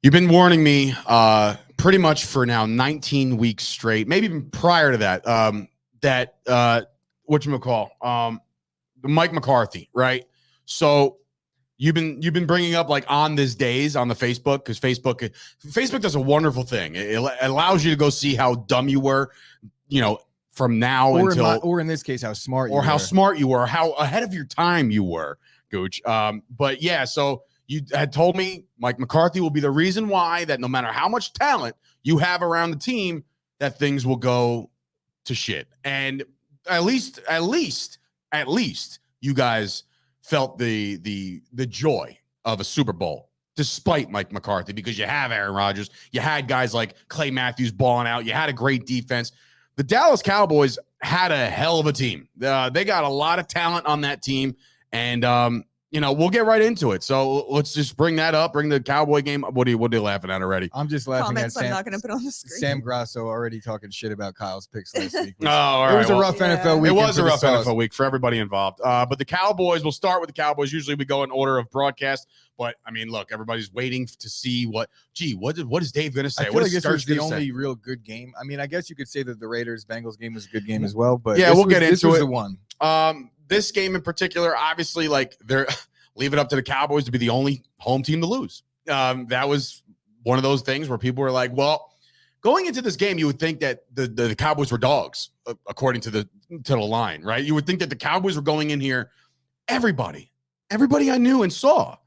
You've been warning me pretty much for now 19 weeks straight, maybe even prior to that, whatchamacall, Mike McCarthy, right? So you've been bringing up like on this days on the Facebook, because Facebook does a wonderful thing. It allows you to go see how dumb you were, from now or in this case, how smart you were. How smart you were, how ahead of your time you were, Gooch. But yeah, so you had told me Mike McCarthy will be the reason why that no matter how much talent you have around the team, that things will go to shit. And at least you guys felt the joy of a Super Bowl despite Mike McCarthy, because you have Aaron Rodgers, you had guys like Clay Matthews balling out, you had a great defense. The Dallas Cowboys had a hell of a team. They got a lot of talent on that team, and we'll get right into it. So let's just bring that up. Bring the Cowboy game up. What are you laughing at already? I'm just laughing Comments at Sam. I'm not going to put on the screen. Sam Grasso already talking shit about Kyle's picks last week. All right. It was a rough NFL week. It was a rough NFL week for everybody involved. But the Cowboys, we'll start with the Cowboys. Usually we go in order of broadcast. But, I mean, look, everybody's waiting to see what is Dave going to say? I feel like this was the only real good game. I mean, I guess you could say that the Raiders-Bengals game was a good game as well. But yeah, we'll get into it. This was the one. This game in particular, obviously, like, they're leave it up to the Cowboys to be the only home team to lose. That was one of those things where people were like, well, going into this game, you would think that the Cowboys were dogs, according to the line, right? You would think that the Cowboys were going in here. Everybody I knew and saw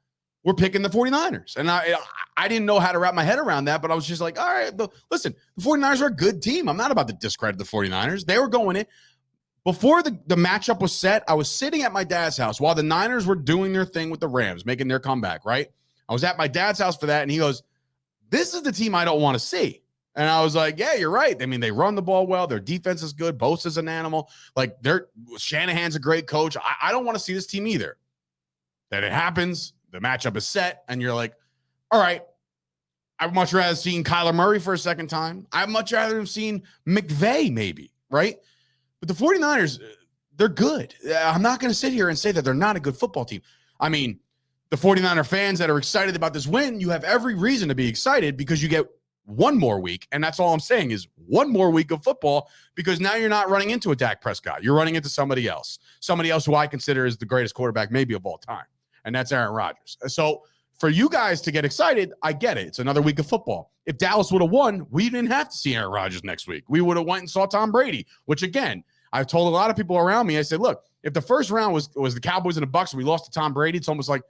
were picking the 49ers. And I didn't know how to wrap my head around that, but I was just like, all right, listen, the 49ers are a good team. I'm not about to discredit the 49ers. They were going in. Before the matchup was set, I was sitting at my dad's house while the Niners were doing their thing with the Rams, making their comeback, right? I was at my dad's house for that, and he goes, this is the team I don't want to see. And I was like, yeah, you're right. I mean, they run the ball well. Their defense is good. Bosa's an animal. Like, Shanahan's a great coach. I don't want to see this team either. Then it happens. The matchup is set, and you're like, all right, I'd much rather seen Kyler Murray for a second time. I'd much rather have seen McVay maybe, right? But the 49ers, they're good. I'm not going to sit here and say that they're not a good football team. I mean, the 49er fans that are excited about this win, you have every reason to be excited because you get one more week. And that's all I'm saying is one more week of football, because now you're not running into a Dak Prescott. You're running into somebody else who I consider is the greatest quarterback maybe of all time. And that's Aaron Rodgers. So for you guys to get excited, I get it. It's another week of football. If Dallas would have won, we didn't have to see Aaron Rodgers next week. We would have went and saw Tom Brady, which, again, I've told a lot of people around me, I said, look, if the first round was the Cowboys and the Bucks and we lost to Tom Brady, it's almost like,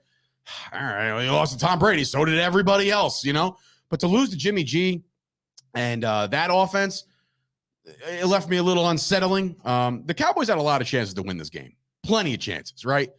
all right, we lost to Tom Brady. So did everybody else, But to lose to Jimmy G and that offense, it left me a little unsettling. The Cowboys had a lot of chances to win this game. Plenty of chances, right?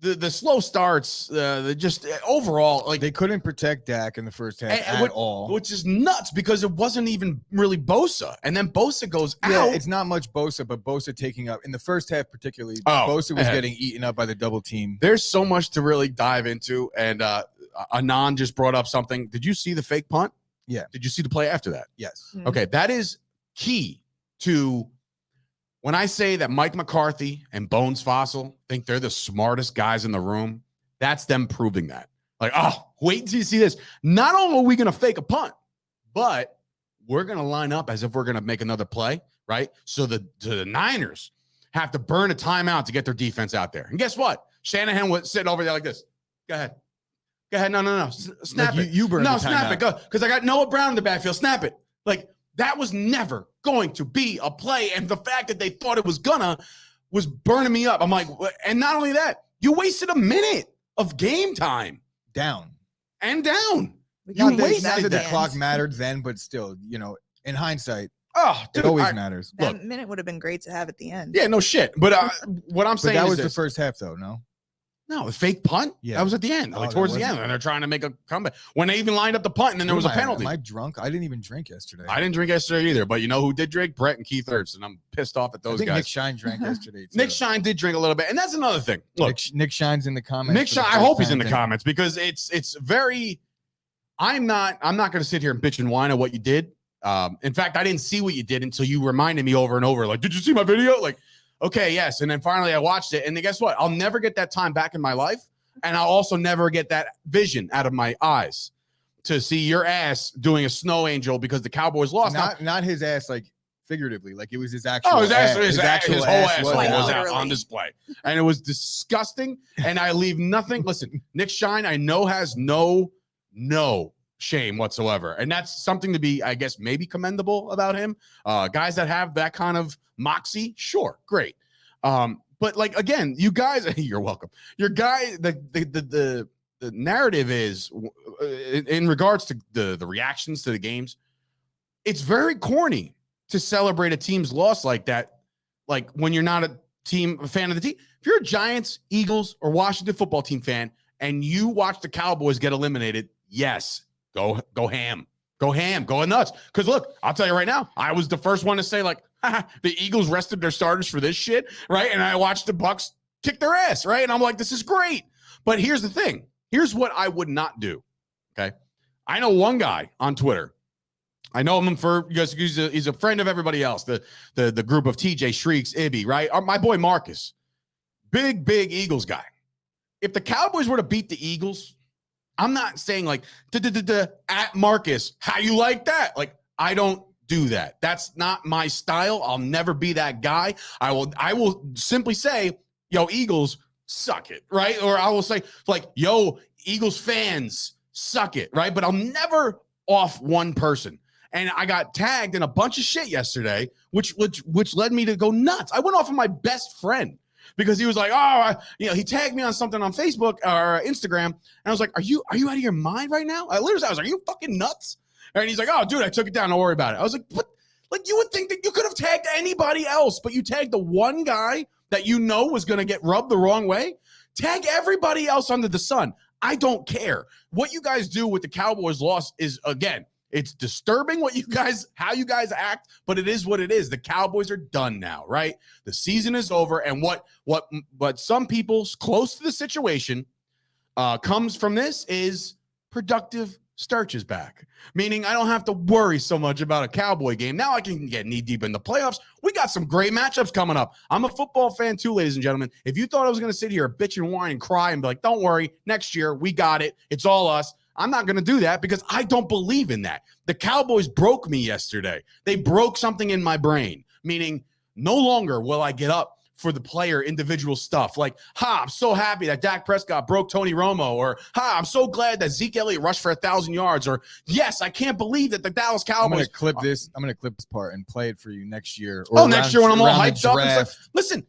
The slow starts, just overall, like, they couldn't protect Dak in the first half at all, which is nuts because it wasn't even really Bosa, and then Bosa goes out. Yeah, it's not much Bosa, but Bosa taking up in the first half, particularly. Bosa was getting eaten up by the double team. There's so much to really dive into, and Anand just brought up something. Did you see the fake punt? Yeah. Did you see the play after that? Yes. Mm-hmm. Okay, that is key to. When I say that Mike McCarthy and Bones Fossil think they're the smartest guys in the room, that's them proving that. Like, oh, wait until you see this. Not only are we going to fake a punt, but we're going to line up as if we're going to make another play, right? So the Niners have to burn a timeout to get their defense out there. And guess what? Shanahan was sitting over there like this. Go ahead. No. Snap it. You burn no, the snap it. Go. Because I got Noah Brown in the backfield. Snap it. Like, that was never going to be a play. And the fact that they thought it was was burning me up. I'm like, and not only that, you wasted a minute of game time. Down. You wasted the clock mattered then, but still, in hindsight, it always matters. That minute would have been great to have at the end. Yeah, no shit. But what I'm saying that is was the first half, though, no? No, the fake punt? Yeah. That was at the end, towards the end, and they're trying to make a comeback. When they even lined up the punt, and then there was a penalty. Am I drunk? I didn't even drink yesterday. I didn't drink yesterday either, but you know who did drink? Brett and Keith Ertz, and I'm pissed off at those guys. Nick Shine drank yesterday, too. Nick Shine did drink a little bit, and that's another thing. Look, Nick Shine's in the comments. Nick Shine, I hope he's in the comments, because it's very – I'm not going to sit here and bitch and whine at what you did. In fact, I didn't see what you did until you reminded me over and over, like, did you see my video? Like, okay, yes. And then finally I watched it, and then guess what? I'll never get that time back in my life. And I'll also never get that vision out of my eyes to see your ass doing a snow angel because the Cowboys lost. Not his ass, like figuratively, like it was his actual. His whole ass was out literally on display, and it was disgusting. And I leave nothing. Listen, Nick Shine, I know has no shame whatsoever, and that's something to be, I guess, maybe commendable about him. Guys that have that kind of moxie, sure, great. But like again, you guys, you're welcome. Your guy, the narrative is in regards to the reactions to the games. It's very corny to celebrate a team's loss like that. Like when you're not a fan of the team. If you're a Giants, Eagles, or Washington football team fan, and you watch the Cowboys get eliminated, yes, go ham, go nuts. Because look, I'll tell you right now, I was the first one to say like, the Eagles rested their starters for this shit, right? And I watched the Bucs kick their ass, right? And I'm like, this is great. But here's the thing. Here's what I would not do. Okay, I know one guy on Twitter. I know him because he's a friend of everybody else. The group of TJ Shrieks, Ibby, right? My boy Marcus, big Eagles guy. If the Cowboys were to beat the Eagles, I'm not saying like at Marcus, how you like that? Like I don't do that. That's not my style. I'll never be that guy. I will simply say, yo, Eagles, suck it, right? Or I will say like, yo, Eagles fans, suck it, right? But I'll never off one person. And I got tagged in a bunch of shit yesterday, which led me to go nuts. I went off of my best friend because he was like, he tagged me on something on Facebook or Instagram. And I was like, are you out of your mind right now? I was like, are you fucking nuts? And he's like, oh, dude, I took it down. Don't worry about it. I was like, what? Like you would think that you could have tagged anybody else, but you tagged the one guy that you know was going to get rubbed the wrong way. Tag everybody else under the sun. I don't care. What you guys do with the Cowboys loss is, again, it's disturbing how you guys act, but it is what it is. The Cowboys are done now, right? The season is over, and what some people close to the situation comes from this is productive starches back, meaning I don't have to worry so much about a Cowboy game. Now I can get knee deep in the playoffs. We got some great matchups coming up. I'm a football fan too, ladies and gentlemen. If you thought I was going to sit here, bitch and whine and cry and be like, don't worry, next year we got it. It's all us. I'm not going to do that because I don't believe in that. The Cowboys broke me yesterday. They broke something in my brain, meaning no longer will I get up for the player individual stuff. Like, I'm so happy that Dak Prescott broke Tony Romo, or I'm so glad that Zeke Elliott rushed for 1,000 yards, or yes, I can't believe that the Dallas Cowboys. I'm going to clip this part and play it for you next year. Next year when I'm all hyped up. And stuff. Listen,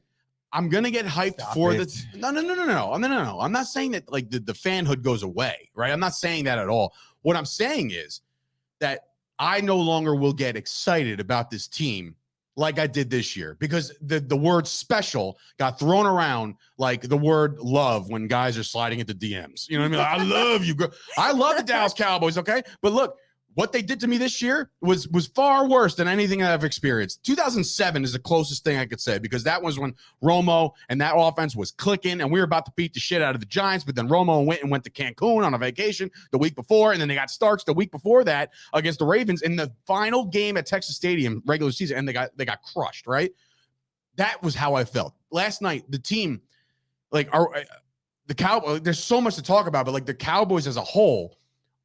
I'm gonna get hyped for the no. I'm not saying that like the fanhood goes away, right? I'm not saying that at all. What I'm saying is that I no longer will get excited about this team like I did this year because the word special got thrown around like the word love when guys are sliding into DMs. You know what I mean? Like, I love you, girl. I love the Dallas Cowboys, okay? But look, what they did to me this year was far worse than anything I've experienced. 2007 is the closest thing I could say because that was when Romo and that offense was clicking and we were about to beat the shit out of the Giants, but then Romo went to Cancun on a vacation the week before, and then they got Starks the week before that against the Ravens in the final game at Texas Stadium regular season, and they got crushed, right? That was how I felt. Last night, the team, like the Cowboys, there's so much to talk about, but like the Cowboys as a whole,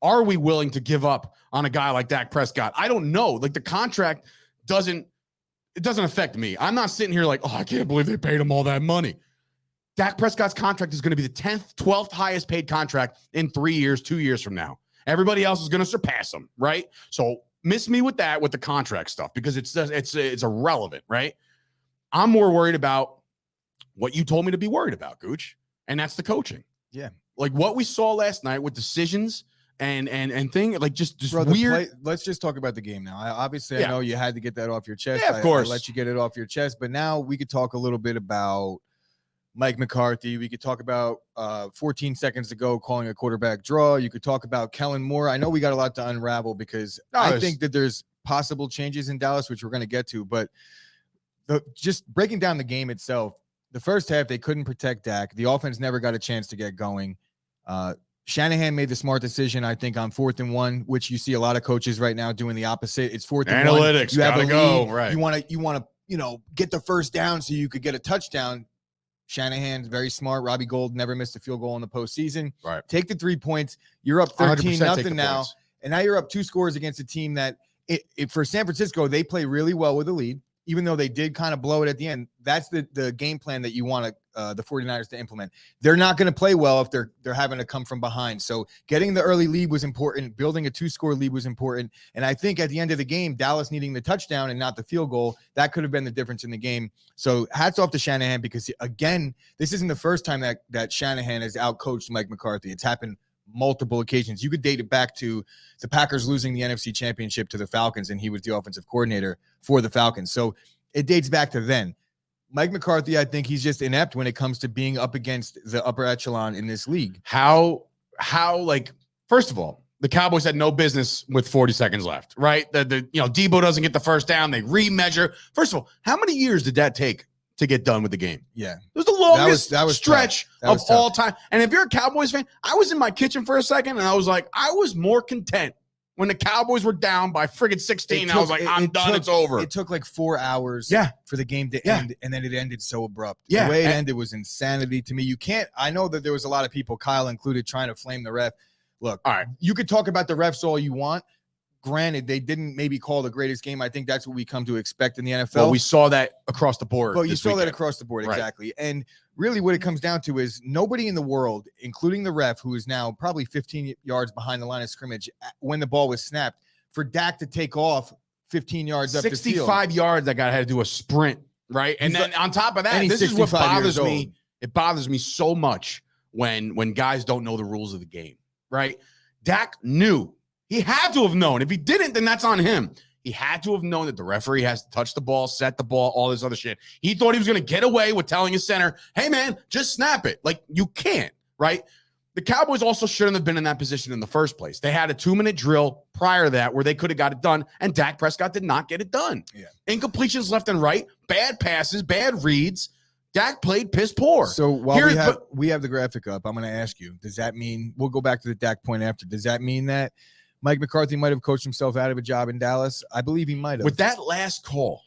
are we willing to give up on a guy like Dak Prescott? I don't know. Like the contract doesn't affect me. I'm not sitting here like, oh, I can't believe they paid him all that money. Dak Prescott's contract is going to be the 10th, 12th highest paid contract in 3 years, 2 years from now. Everybody else is going to surpass him, right? So miss me with that, with the contract stuff, because it's irrelevant, right? I'm more worried about what you told me to be worried about, Gooch, and that's the coaching. Yeah. Like what we saw last night with decisions and thing, like just Bro, weird. Let's just talk about the game now. I know you had to get that off your chest. Yeah, of course. I let you get it off your chest, but now we could talk a little bit about Mike McCarthy. We could talk about 14 seconds ago calling a quarterback draw. You could talk about Kellen Moore. I know we got a lot to unravel because I think that there's possible changes in Dallas, which we're going to get to, but just breaking down the game itself, the first half, they couldn't protect Dak. The offense never got a chance to get going. Shanahan made the smart decision, I think, on 4th and 1, which you see a lot of coaches right now doing the opposite. It's 4th and 1. Analytics, you have to go. Right. You want to, get the first down so you could get a touchdown. Shanahan's very smart. Robbie Gould never missed a field goal in the postseason. Right. Take the 3 points. You're up 13-0 now. Points. And now you're up 2 scores against a team that for San Francisco, they play really well with a lead, even though they did kind of blow it at the end. That's the game plan that you want the 49ers to implement. They're not going to play well if they're having to come from behind. So getting the early lead was important. Building a 2-score lead was important. And I think at the end of the game, Dallas needing the touchdown and not the field goal, that could have been the difference in the game. So hats off to Shanahan, because again, this isn't the first time that Shanahan has outcoached Mike McCarthy. It's happened multiple occasions. You could date it back to the Packers losing the NFC Championship to the Falcons, and he was the offensive coordinator for the Falcons. So it dates back to then. Mike McCarthy, I think he's just inept when it comes to being up against the upper echelon in this league. How like, first of all, the Cowboys had no business with 40 seconds left, right? Debo doesn't get the first down. They remeasure. First of all, how many years did that take to get done with the game? Yeah. It was the longest that was stretch of all time. And if you're a Cowboys fan, I was in my kitchen for a second and I was like, I was more content when the Cowboys were down by friggin' 16. I was like, I'm done. It's over. It took like 4 hours for the game to end, and then it ended so abrupt. Yeah. The way it ended was insanity to me. I know that there was a lot of people, Kyle included, trying to flame the ref. Look, all right, you could talk about the refs all you want. Granted, they didn't maybe call the greatest game. I think that's what we come to expect in the NFL. Well, we saw that across the board. But you saw that across the board, exactly. Right. And really what it comes down to is nobody in the world, including the ref, who is now probably 15 yards behind the line of scrimmage when the ball was snapped, for Dak to take off 15 yards up the field. 65 yards, that guy had to do a sprint, right? And then on top of that, this is what bothers me. It bothers me so much when guys don't know the rules of the game, right? Dak knew. He had to have known. If he didn't, then that's on him. He had to have known that the referee has to touch the ball, set the ball, all this other shit. He thought he was going to get away with telling his center, hey, man, just snap it. Like, you can't, right? The Cowboys also shouldn't have been in that position in the first place. They had a 2-minute drill prior to that where they could have got it done, and Dak Prescott did not get it done. Yeah. Incompletions left and right, bad passes, bad reads. Dak played piss poor. So while we have the graphic up, I'm going to ask you, does that mean, we'll go back to the Dak point after, does that mean that Mike McCarthy might have coached himself out of a job in Dallas? I believe he might have. With that last call,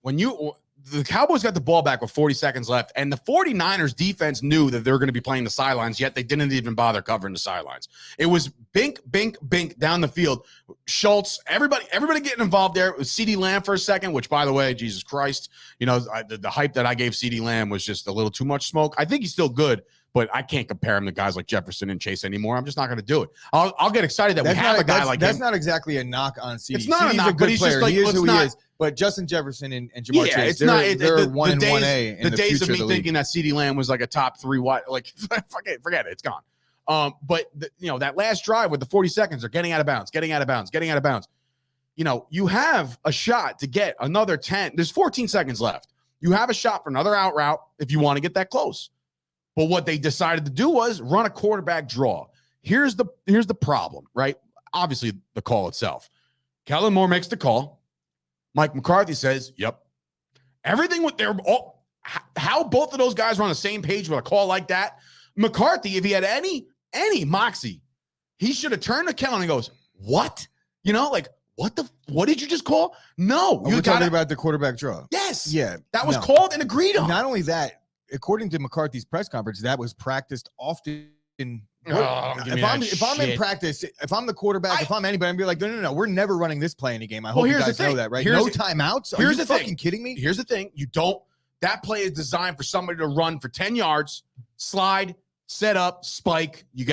the Cowboys got the ball back with 40 seconds left, and the 49ers defense knew that they were going to be playing the sidelines, yet they didn't even bother covering the sidelines. It was bink, bink, bink down the field. Schultz, everybody getting involved there. It was CeeDee Lamb for a second, which, by the way, Jesus Christ, the hype that I gave CeeDee Lamb was just a little too much smoke. I think he's still good, but I can't compare him to guys like Jefferson and Chase anymore. I'm just not going to do it. I'll get excited that we have a guy like him. That's not exactly a knock on CeeDee. It's not CeeDee's a knock, a good but he's player. just like, he is who he is. But Justin Jefferson and Jamar Chase, they're 1 and 1A in the days of me thinking that CeeDee Lamb was like a top 3 wide, like forget it, it's gone. But that last drive with the 40 seconds, they're getting out of bounds. You have a shot to get another 10. There's 14 seconds left. You have a shot for another out route if you want to get that close. But what they decided to do was run a quarterback draw. Here's the problem, right? Obviously, the call itself. Kellen Moore makes the call. Mike McCarthy says, yep. Everything with how both of those guys were on the same page with a call like that. McCarthy, if he had any moxie, he should have turned to Kellen and goes, what? What did you just call? No. We're talking about the quarterback draw. Yes. Yeah. That was called and agreed on. Not only that, according to McCarthy's press conference, that was practiced often. If I'm in practice, if I'm the quarterback, if I'm anybody, I'd be like, no, we're never running this play in a game. I hope you guys know that, right? No timeouts. Are you fucking kidding me? Here's the thing. That play is designed for somebody to run for 10 yards, slide, set up, spike. You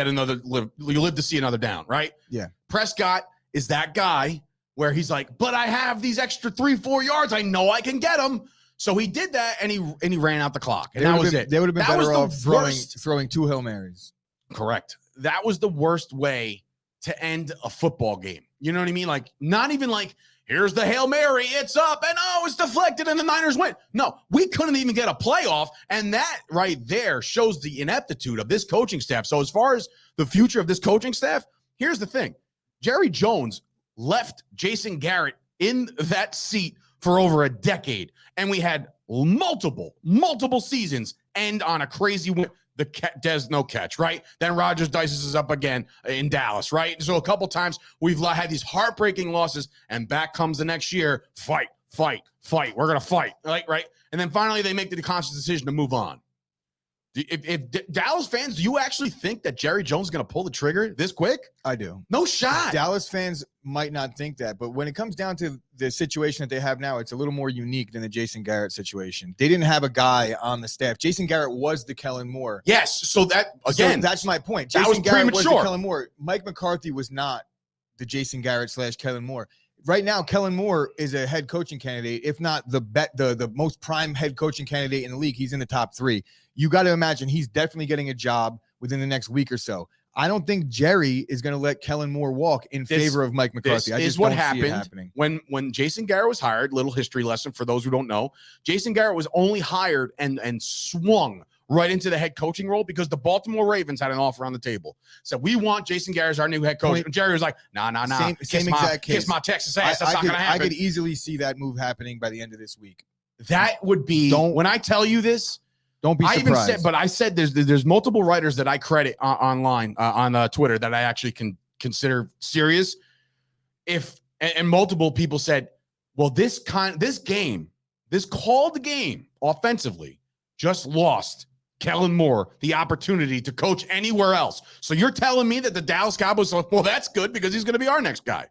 live to see another down, right? Yeah. Prescott is that guy where he's like, but I have these extra 3-4 yards. I know I can get them. So he did that, and he ran out the clock, and that was it. They would have been better off throwing 2 Hail Marys. Correct. That was the worst way to end a football game. You know what I mean? Like, not even like, here's the Hail Mary, it's up, and it's deflected, and the Niners win. No, we couldn't even get a playoff, and that right there shows the ineptitude of this coaching staff. So as far as the future of this coaching staff, here's the thing. Jerry Jones left Jason Garrett in that seat for over a decade, and we had multiple seasons end on a crazy win. There's no catch, right? Then Rodgers dices us up again in Dallas, right? So a couple times we've had these heartbreaking losses, and back comes the next year, fight. We're going to fight, right? And then finally they make the conscious decision to move on. If Dallas fans, do you actually think that Jerry Jones is going to pull the trigger this quick? I do. No shot. Dallas fans might not think that, but when it comes down to the situation that they have now, it's a little more unique than the Jason Garrett situation. They didn't have a guy on the staff. Jason Garrett was the Kellen Moore. Yes. So that's my point. That Jason was Garrett was premature. the Kellen Moore. Mike McCarthy was not the Jason Garrett / Kellen Moore. Right now, Kellen Moore is a head coaching candidate, if not the most prime head coaching candidate in the league. He's in the top 3. You got to imagine he's definitely getting a job within the next week or so. I don't think Jerry is going to let Kellen Moore walk in favor of Mike McCarthy. This is what happened when Jason Garrett was hired. Little history lesson for those who don't know. Jason Garrett was only hired and swung right into the head coaching role because the Baltimore Ravens had an offer on the table. Said, we want Jason Garrett as our new head coach. And Jerry was like, nah. Same exact case. Kiss my Texas ass. That's not going to happen. I could easily see that move happening by the end of this week. That would be, when I tell you this, don't be surprised. I said there's multiple writers that I credit online on Twitter that I actually can consider serious. And multiple people said, well, this called game offensively just lost Kellen Moore the opportunity to coach anywhere else. So you're telling me that the Dallas Cowboys are, well, that's good because he's going to be our next guy.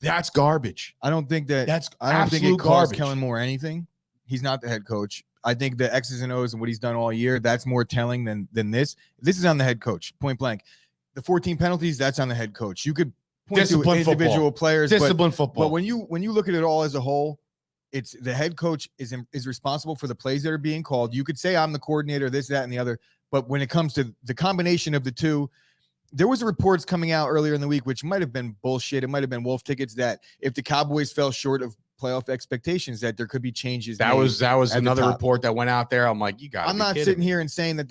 That's garbage. I don't think it costs Kellen Moore anything. He's not the head coach. I think the X's and O's and what he's done all year, that's more telling than this. This is on the head coach, point blank. The 14 penalties, that's on the head coach. You could point to individual players. Discipline football. But when you look at it all as a whole, it's the head coach is responsible for the plays that are being called. You could say I'm the coordinator, this, that, and the other. But when it comes to the combination of the two, there was reports coming out earlier in the week, which might have been bullshit. It might have been wolf tickets that if the Cowboys fell short of playoff expectations, that there could be changes. That was another report that went out there. I'm like, I'm not sitting here and saying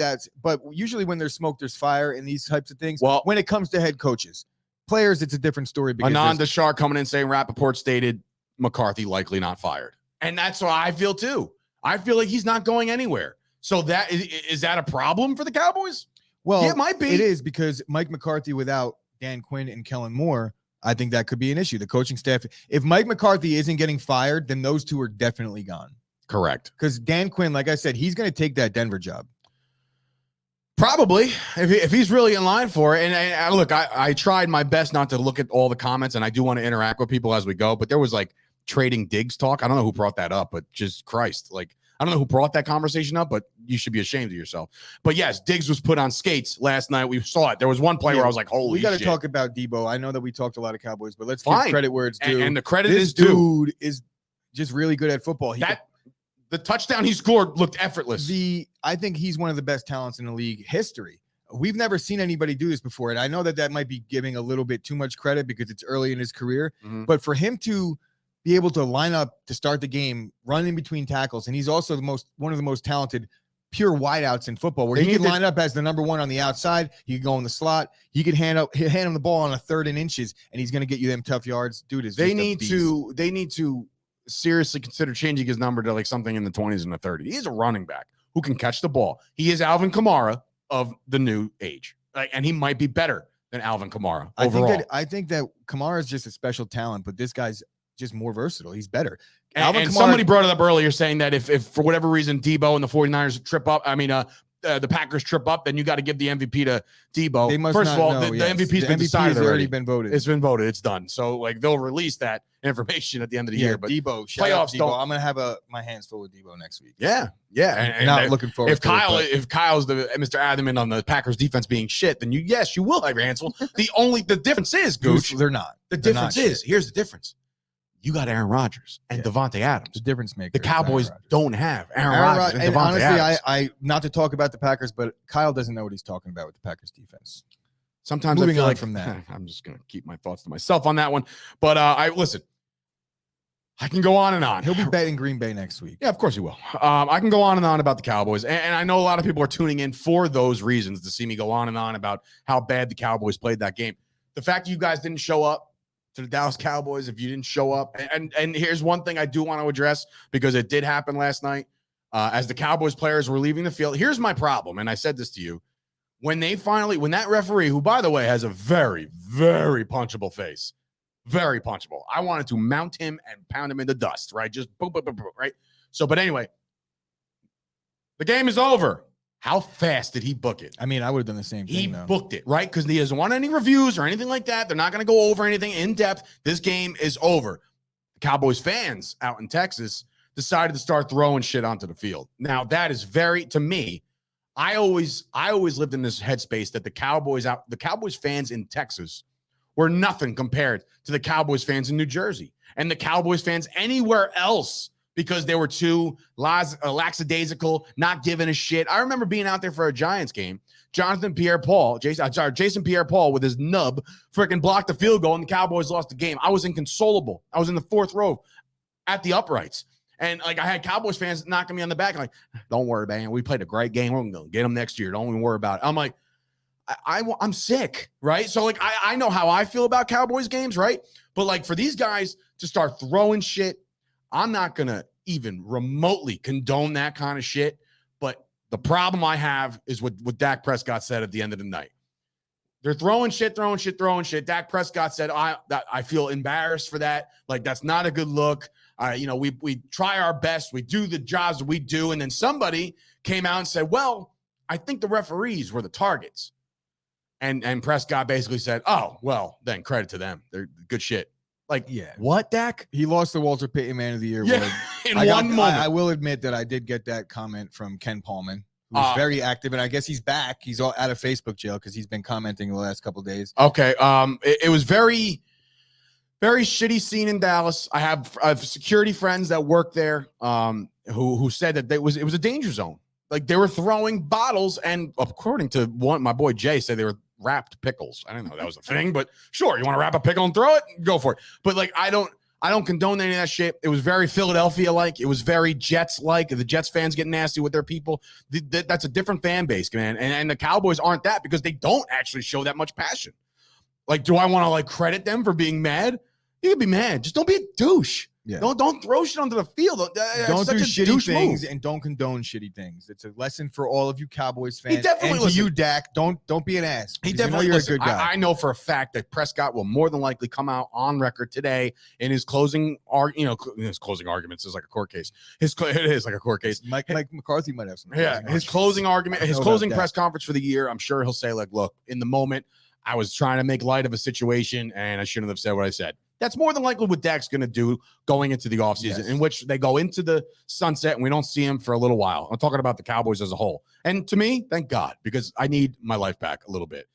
but usually when there's smoke, there's fire in these types of things. Well, when it comes to head coaches, players, it's a different story. Anand Deshar coming in saying Rappaport stated McCarthy likely not fired. And that's what I feel too. I feel like he's not going anywhere. So is that a problem for the Cowboys? Well, yeah, it might be. It is because Mike McCarthy without Dan Quinn and Kellen Moore, I think that could be an issue. The coaching staff, if Mike McCarthy isn't getting fired, then those two are definitely gone. Correct. Because Dan Quinn, like I said, he's going to take that Denver job. Probably, if he's really in line for it. And look, I tried my best not to look at all the comments, and I do want to interact with people as we go. But there was like trading Diggs talk. I don't know who brought that up, but just Christ, like I don't know who brought that conversation up, but you should be ashamed of yourself. But yes, Diggs was put on skates last night. We saw it. There was one play where I was like, holy shit. We got to talk about Debo. I know that we talked a lot of Cowboys, but let's give credit where it's due. And the credit this is due. Dude is just really good at football. The touchdown he scored looked effortless. I think he's one of the best talents in the league history. We've never seen anybody do this before. And I know that might be giving a little bit too much credit because it's early in his career. Mm-hmm. But for him to be able to line up to start the game, run in between tackles, and he's also one of the most talented pure wideouts in football, where he can line up as the number one on the outside. He can go in the slot. He could hand him the ball on a 3rd and inches, and he's going to get you them tough yards. Dude, they need to seriously consider changing his number to like something in the 20s and the 30s. He's a running back who can catch the ball. He is Alvin Kamara of the new age, and he might be better than Alvin Kamara overall. I think that Kamara is just a special talent, but this guy's just more versatile. He's better. And somebody brought it up earlier saying that if for whatever reason Debo and the 49ers trip up, the Packers trip up, then you got to give the MVP to Debo. First of all, the MVP's been decided already. Been voted. It's been voted. It's done. So like they'll release that information at the end of the year. But Debo, playoffs Debo. I'm gonna have my hands full with Debo next week. Yeah, and not looking forward. If Kyle's the Mr. Adamant on the Packers defense being shit, then you will have your hands full. The difference is, Gooch, they're not. The difference is here's the difference. You got Aaron Rodgers and Devontae Adams. The difference maker. The Cowboys don't have Aaron Rodgers and Devontae Adams. I not to talk about the Packers, but Kyle doesn't know what he's talking about with the Packers defense. Sometimes Moving I feel on like from that, I'm just gonna keep my thoughts to myself on that one. But I can go on and on. He'll be betting Green Bay next week. Yeah, of course he will. I can go on and on about the Cowboys, and I know a lot of people are tuning in for those reasons to see me go on and on about how bad the Cowboys played that game. The fact that you guys didn't show up to the Dallas Cowboys, if you didn't show up, and here's one thing I do want to address because it did happen last night as the Cowboys players were leaving the field. Here's my problem, and I said this to you. When that referee, who by the way has a very, very punchable face, very punchable, I wanted to mount him and pound him into dust, right? Just boom, boom, boom, boom, right? So, but anyway, the game is over. How fast did he book it? I mean, I would have done the same He thing, though. booked it, right? Because he doesn't want any reviews or anything like that. They're not going to go over anything in depth. This game is over. The Cowboys fans out in Texas decided to start throwing shit onto the field. Now, that is to me, I always lived in this headspace that the Cowboys fans in Texas were nothing compared to the Cowboys fans in New Jersey and the Cowboys fans anywhere else, because they were too lackadaisical, not giving a shit. I remember being out there for a Giants game. Jason Pierre-Paul with his nub freaking blocked the field goal and the Cowboys lost the game. I was inconsolable. I was in the fourth row at the uprights. And like I had Cowboys fans knocking me on the back, like, don't worry, man. We played a great game. We're going to get them next year. Don't even worry about it. I'm like, I'm sick, right? So like I know how I feel about Cowboys games, right? But like for these guys to start throwing shit, I'm not going to even remotely condone that kind of shit. But the problem I have is what Dak Prescott said at the end of the night. They're throwing shit. Dak Prescott said, I feel embarrassed for that. Like, that's not a good look. We try our best. We do the jobs that we do. And then somebody came out and said, well, I think the referees were the targets. And Prescott basically said, oh, well, then credit to them. They're good shit. Like, Yeah. What, Dak? He lost the Walter Payton Man of the Year. Yeah, in one moment. I will admit that I did get that comment from Ken Paulman, who's very active, and I guess he's back. He's all out of Facebook jail because he's been commenting the last couple of days. Okay. It was very, very shitty scene in Dallas. I have security friends that work there who said that it was a danger zone. Like, they were throwing bottles, and according to my boy Jay said they were wrapped pickles. I didn't know that was a thing, but sure, you want to wrap a pickle and throw it? Go for it. But like, I don't condone any of that shit. It was very Philadelphia-like. It was very Jets-like. The Jets fans get nasty with their people. That's a different fan base, man. And the Cowboys aren't that because they don't actually show that much passion. Like, do I want to like credit them for being mad? You can be mad. Just don't be a douche. Yeah. Don't throw shit onto the field. Don't do shitty things move. and don't condone shitty things. It's a lesson for all of you Cowboys fans. He definitely and to you, Dak, don't be an ass. He know definitely you're listen, a good guy. I know for a fact that Prescott will more than likely come out on record today in his closing arguments is like a court case. It is like a court case. Mike McCarthy might have some. His closing argument, his closing press conference for the year. I'm sure he'll say like, "Look, in the moment, I was trying to make light of a situation, and I shouldn't have said what I said." That's more than likely what Dak's going to do going into the offseason, in which they go into the sunset and we don't see him for a little while. I'm talking about the Cowboys as a whole. And to me, thank God, because I need my life back a little bit.